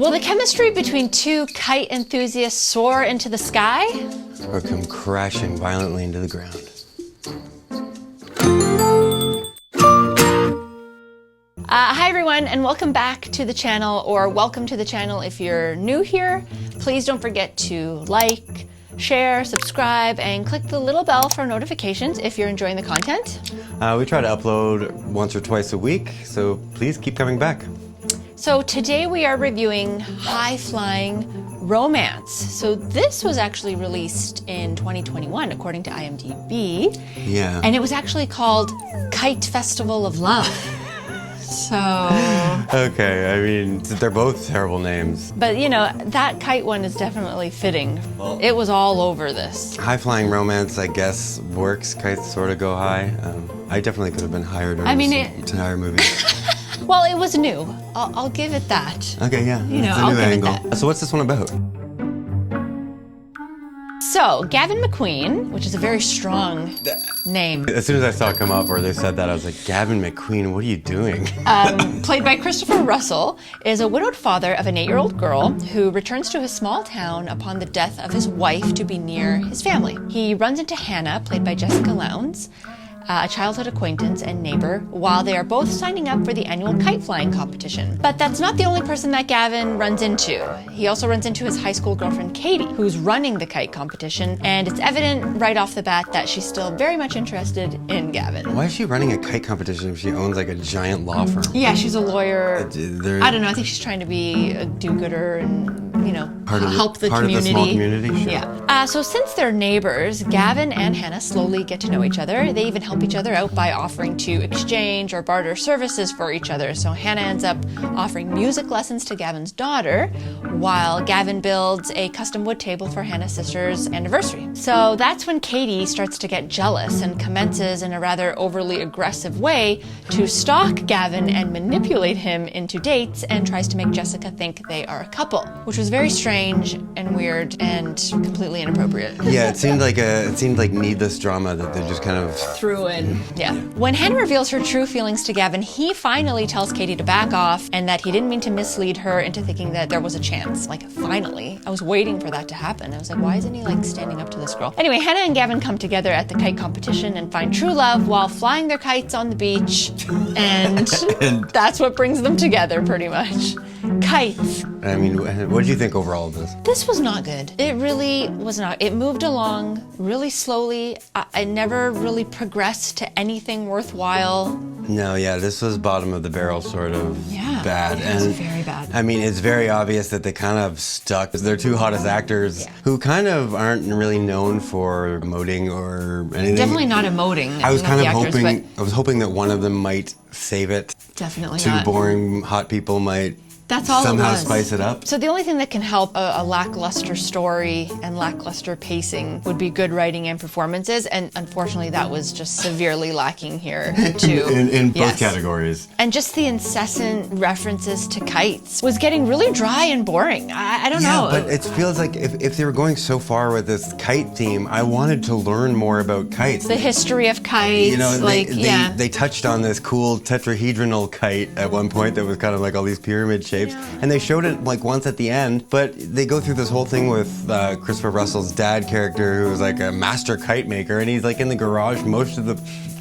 Will the chemistry between two kite enthusiasts soar into the sky? Or come crashing violently into the ground? Hi everyone, and welcome back to the channel, or welcome to the channel if you're new here. Please don't forget to like, share, subscribe, and click the little bell for notifications if you're enjoying the content. We try to upload once or twice a week, so please keep coming back. So today we are reviewing High Flying Romance. So this was actually released in 2021 according to IMDb. Yeah. And it was actually called Kite Festival of Love. So... Okay, I mean, they're both terrible names. But you know, that kite one is definitely fitting. Well, it was all over this. High-flying romance, I guess, works. Kites sort of go high. I definitely could have been hired on this entire movie. Well, it was new. I'll give it that. Okay, yeah. You know, it's a I'll new give it angle. that. So what's this one about? So, Gavin McQueen, which is a very strong name. As soon as I saw it come up or they said that, I was like, Gavin McQueen, what are you doing? Played by Christopher Russell, is a widowed father of an 8-year-old girl who returns to his small town upon the death of his wife to be near his family. He runs into Hannah, played by Jessica Lowndes, a childhood acquaintance and neighbor, while they are both signing up for the annual kite flying competition. But that's not the only person that Gavin runs into. He also runs into his high school girlfriend Katie, who's running the kite competition, and it's evident right off the bat that she's still very much interested in Gavin. Why is she running a kite competition if she owns like a giant law firm? Yeah, she's a lawyer. I don't know, I think she's trying to be a do-gooder and, you know, help the community. Part of the small community, sure. Yeah. So since they're neighbors, Gavin and Hannah slowly get to know each other. They even help each other out by offering to exchange or barter services for each other. So Hannah ends up offering music lessons to Gavin's daughter, while Gavin builds a custom wood table for Hannah's sister's anniversary. So that's when Katie starts to get jealous and commences in a rather overly aggressive way to stalk Gavin and manipulate him into dates, and tries to make Jessica think they are a couple, which was very strange and weird and completely inappropriate. Yeah, it seemed like needless drama that they just kind of threw in. Yeah. When Hannah reveals her true feelings to Gavin, he finally tells Katie to back off and that he didn't mean to mislead her into thinking that there was a chance. Like, finally. I was waiting for that to happen. I was like, why isn't he like standing up to this girl? Anyway, Hannah and Gavin come together at the kite competition and find true love while flying their kites on the beach. And that's what brings them together, pretty much. Kites. I mean, what did you think overall of this? This was not good. It really was not. It moved along really slowly. I never really progressed to anything worthwhile. No, yeah, this was bottom of the barrel sort of bad. It was very bad. I mean, it's very obvious that they kind of stuck. They're two hottest actors who kind of aren't really known for emoting or anything. Definitely not emoting. I was kind of hoping that one of them might save it. Definitely Two not. boring hot people might somehow spice it up. So the only thing that can help a lackluster story and lackluster pacing would be good writing and performances, and unfortunately that was just severely lacking here too. in both categories. And just the incessant references to kites was getting really dry and boring. I don't know. Yeah, but it feels like if they were going so far with this kite theme, I wanted to learn more about kites. The history of kites. You know, they touched on this cool tetrahedral kite at one point that was kind of like all these pyramid shapes. And they showed it like once at the end, but they go through this whole thing with Christopher Russell's dad character, who was like a master kite maker, and he's like in the garage most of the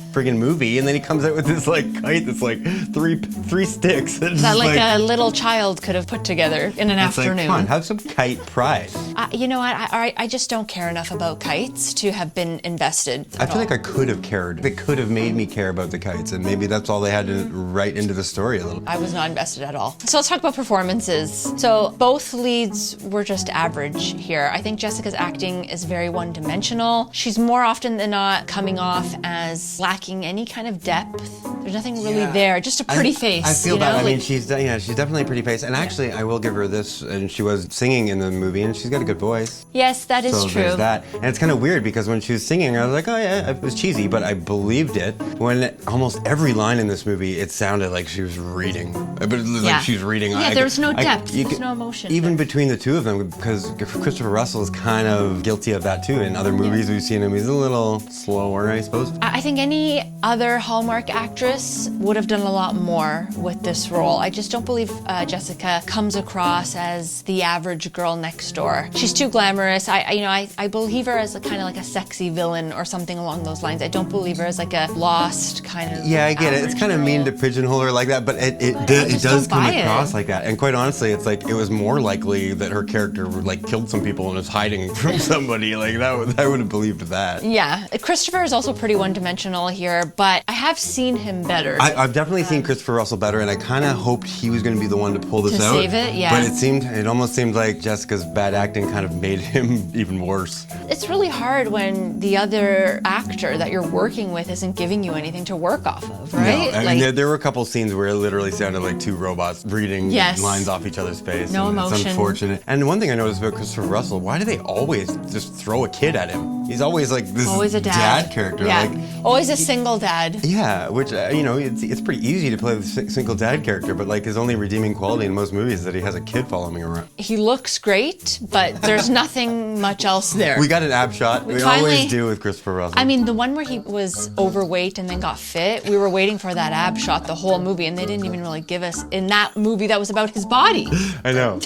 friggin' movie, and then he comes out with this like kite that's like three sticks. That like a little child could have put together in an afternoon. Like, come on, have some kite pride. You know what? I just don't care enough about kites to have been invested. I feel like I could have cared. They could have made me care about the kites, and maybe that's all they had to write into the story a little. I was not invested at all. So let's talk about performances. So both leads were just average here. I think Jessica's acting is very one-dimensional. She's more often than not coming off as lacking any kind of depth. There's nothing really there. Just a pretty face. I feel that. I mean, she's definitely a pretty face. And actually, I will give her this. And she was singing in the movie, and she's got a good voice. Yes, that is true. There's that. And it's kind of weird because when she was singing, I was like, oh yeah, it was cheesy, but I believed it. When almost every line in this movie, it sounded like she was reading. But like she was reading. Yeah, there was no depth. There was no emotion. Even between the two of them, because Christopher Russell is kind of guilty of that too. In other movies we've seen him, he's a little slower, I suppose. I think any Any other Hallmark actress would have done a lot more with this role. I just don't believe Jessica comes across as the average girl next door. She's too glamorous. I believe her as kind of like a sexy villain or something along those lines. I don't believe her as like a lost kind of. Yeah, I get it. It's kind of mean to pigeonhole her like that, but it does come across like that. And quite honestly, it's like it was more likely that her character like killed some people and was hiding from somebody. Like I would have believed that. Yeah, Christopher is also pretty one-dimensional here, but I have seen him better. I've definitely seen Christopher Russell better, and I kind of hoped he was going to be the one to pull this out. To save it, yeah. But it almost seemed like Jessica's bad acting kind of made him even worse. It's really hard when the other actor that you're working with isn't giving you anything to work off of, right? No, I mean, there were a couple scenes where it literally sounded like two robots reading lines off each other's face. No emotion. It's unfortunate. And one thing I noticed about Christopher Russell, why do they always just throw a kid at him? He's always like this dad character. Yeah, like, always a single dad. Yeah, which, it's pretty easy to play the single dad character, but like his only redeeming quality in most movies is that he has a kid following him around. He looks great, but there's nothing much else there. We got an ab shot. We always do with Christopher Russell. I mean, the one where he was overweight and then got fit, we were waiting for that ab shot the whole movie, and they didn't even really give us in that movie that was about his body. I know.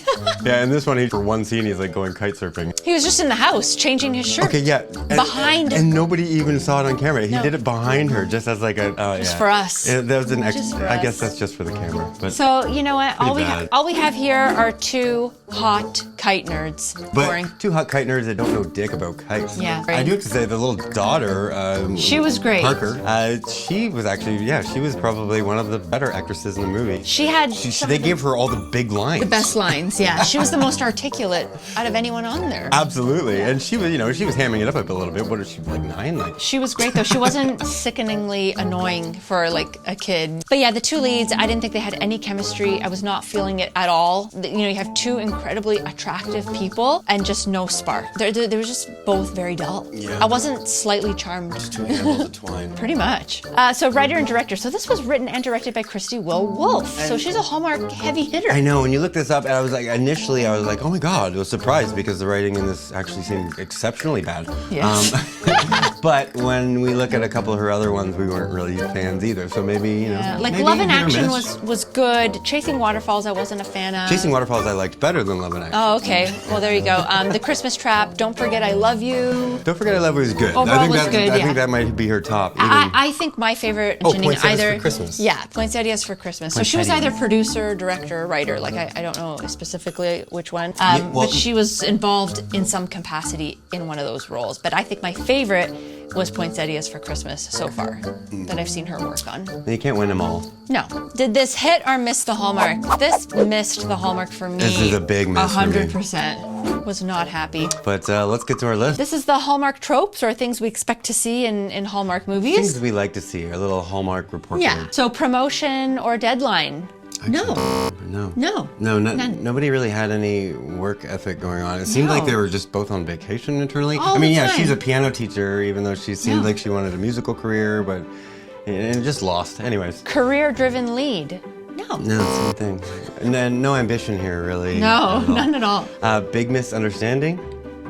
Yeah, in this one, for one scene, he's like going kite surfing. He was just in the house changing his shirt. Okay, yeah. Behind. And nobody even saw it on camera. He did it behind her, just as like a. Just for us. That was an extra. I guess that's just for the camera. But so you know what? All we have here are two hot kite nerds. Boring. Two hot kite nerds that don't know dick about kites. Yeah. I do have to say, the little daughter. She was great. Parker. She was actually, she was probably one of the better actresses in the movie. She had. They gave her all the big lines. The best lines, yeah. She was the most articulate out of anyone on there. Absolutely, and she was, she was hamming it up a little bit. What is she, like 9? Like. She was great though. She wasn't sickeningly annoying for like a kid. But yeah, the two leads, I didn't think they had any chemistry. I was not feeling it at all. You have two incredibly attractive people and just no spark. They were just both very dull. Yeah. I wasn't slightly charmed. Just two animals of twine. Pretty much. So writer and director. So this was written and directed by Christy Will Wolfe. So she's a Hallmark heavy hitter. I know. When you look this up, I was like, initially, I was like, oh my god, I was surprised because the writing in this actually seemed exceptionally bad. Yes. But when we look at a couple of her other ones, we weren't really fans either. So maybe, like maybe Love in Action was good. Chasing Waterfalls, I wasn't a fan of. Chasing Waterfalls, I liked better than Love in Action. Oh, okay. Well, there you go. The Christmas Trap. Don't Forget I Love You. Don't Forget I Love You is good. Overall was good. I think that might be her top. I think my favorite. Poinsettias for Christmas. Yeah, Poinsettias for Christmas. So she was either producer, director, or writer. Like I don't know specifically which one. But she was involved in some capacity in one of those roles. But I think my favorite was Poinsettias for Christmas so far that I've seen her work on. You can't win them all. No. Did this hit or miss the Hallmark? This missed the Hallmark for me. This is a big miss 100%. Was not happy. But let's get to our list. This is the Hallmark tropes or things we expect to see in Hallmark movies. Things we like to see, a little Hallmark report. Yeah. So promotion or deadline? Nobody really had any work ethic going on. It seemed like they were just both on vacation internally. All the time. She's a piano teacher, even though she seemed like she wanted a musical career, but it just lost. Anyways. Career-driven lead. No, same thing. And then no ambition here, really. No, none at all. Big misunderstanding?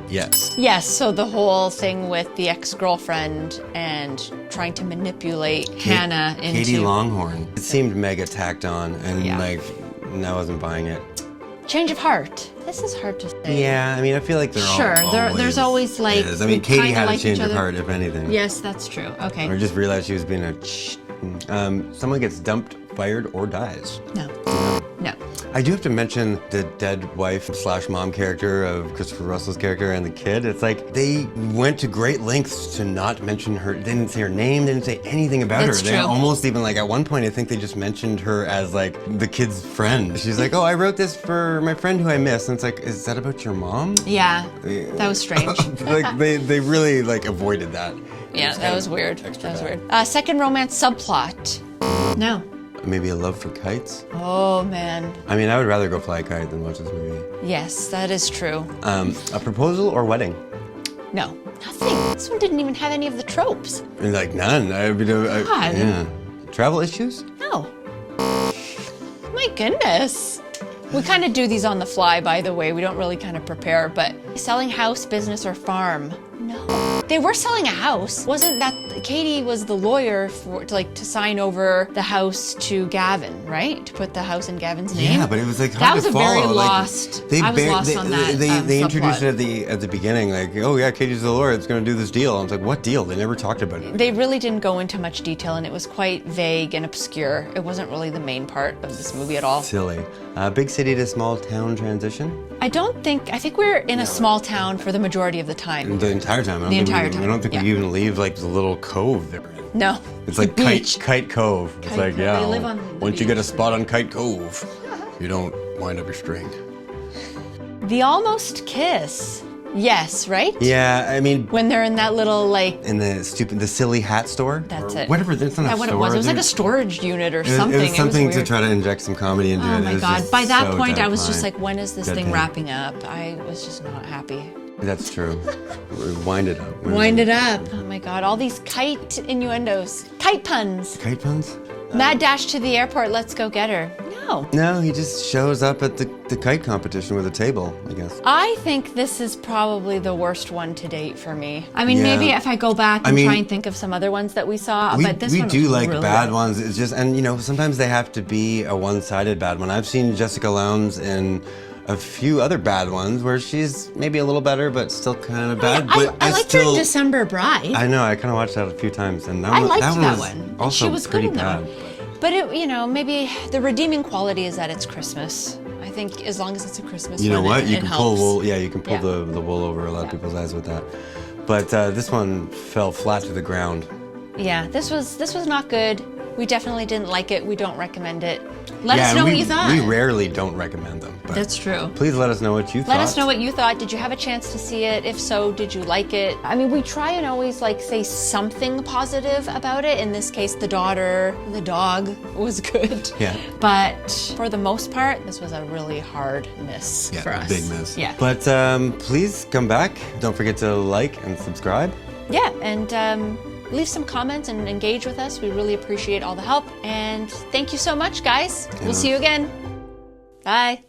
Yes. Yes, so the whole thing with the ex-girlfriend and trying to manipulate Hannah into... Katie Longhorn. It seemed mega tacked on, and I wasn't buying it. Change of heart. This is hard to say. Yeah, I mean, I feel like there's always like... I mean, Katie had a change of heart, if anything. Yes, that's true. Okay. Or just realized she was being a... someone gets dumped, fired, or dies. No. I do have to mention the dead wife / mom character of Christopher Russell's character and the kid. It's like they went to great lengths to not mention her. They didn't say her name, they didn't say anything about her. They almost even, like, at one point, I think they just mentioned her as, like, the kid's friend. She's like, oh, I wrote this for my friend who I miss. And it's like, is that about your mom? Yeah, that was strange. Like, they really, like, avoided that. Yeah, that was weird. Second romance subplot. No. Maybe a love for kites? Oh, man. I mean, I would rather go fly a kite than watch this movie. Yes, that is true. A proposal or wedding? No, nothing. This one didn't even have any of the tropes. Like, none. Yeah. Travel issues? No. My goodness. We kind of do these on the fly, by the way. We don't really kind of prepare, but selling house, business, or farm? No. They were selling a house. Wasn't that Katie was the lawyer to sign over the house to Gavin, right? To put the house in Gavin's name. Yeah, but it was like that hard was to a follow. very Like, lost. I was lost on that. They introduced subplot. it at the beginning, like, oh yeah, Katie's the lawyer. It's going to do this deal. I was like, what deal? They never talked about it. They really didn't go into much detail, and it was quite vague and obscure. It wasn't really the main part of this movie at all. Silly. Big city to small town transition. I think we're in a small town for the majority of the time. The entire time. The entire time. I don't think yeah. we even leave like the little cove they're in. No. It's like Kite Cove. It's Kite like, Cove. yeah. They live on the Once you beach. get a spot on Kite Cove, you don't wind up your string. The almost kiss. Yes, right? Yeah, I mean, When they're in that little like. in the silly hat store. That's or it. Whatever. That's not Yeah, a what store. it was. It was like dude. a storage unit or It was- something. It was something to weird. try to inject some comedy into it. Oh It my was god. just By that so point, I was just deadpan. like, when is this thing Deadpan. wrapping up? I was just not happy. That's true. Wind it up. Wind it up. Oh my god, all these kite innuendos. Kite puns. Kite puns? Mad dash to the airport, let's go get her. No. No, he just shows up at the kite competition with a table, I guess. I think this is probably the worst one to date for me. I mean, Yeah. maybe if I go back and I mean, try and think of some other ones that we saw, We, but this we one do was like really bad bad. ones. It's just, and you know, sometimes they have to be a one-sided bad one. I've seen Jessica Lowndes in a few other bad ones where she's maybe a little better, but still kind of bad. But I liked her in December Bride. I know. I kind of watched that a few times, and I liked that was one. also She was pretty good in that bad. one. But it, you know, maybe the redeeming quality is that it's Christmas. I think as long as it's a Christmas You know one, what? it You can pull helps. wool. Yeah, you can pull Yeah. the wool over a lot of people's eyes with that. But this one fell flat to the ground. Yeah, this was not good. We definitely didn't like it. We don't recommend it. Let us know what you thought. We rarely don't recommend them. But That's true. please let us know what you thought. Let us know what you thought. Did you have a chance to see it? If so, did you like it? I mean, we try and always like say something positive about it. In this case, the daughter, the dog was good. Yeah. But for the most part, this was a really hard miss Yeah, for us. big miss. Yeah. But please come back. Don't forget to like and subscribe. Yeah, and leave some comments and engage with us. We really appreciate all the help. And thank you so much, guys. We'll see you again. Bye.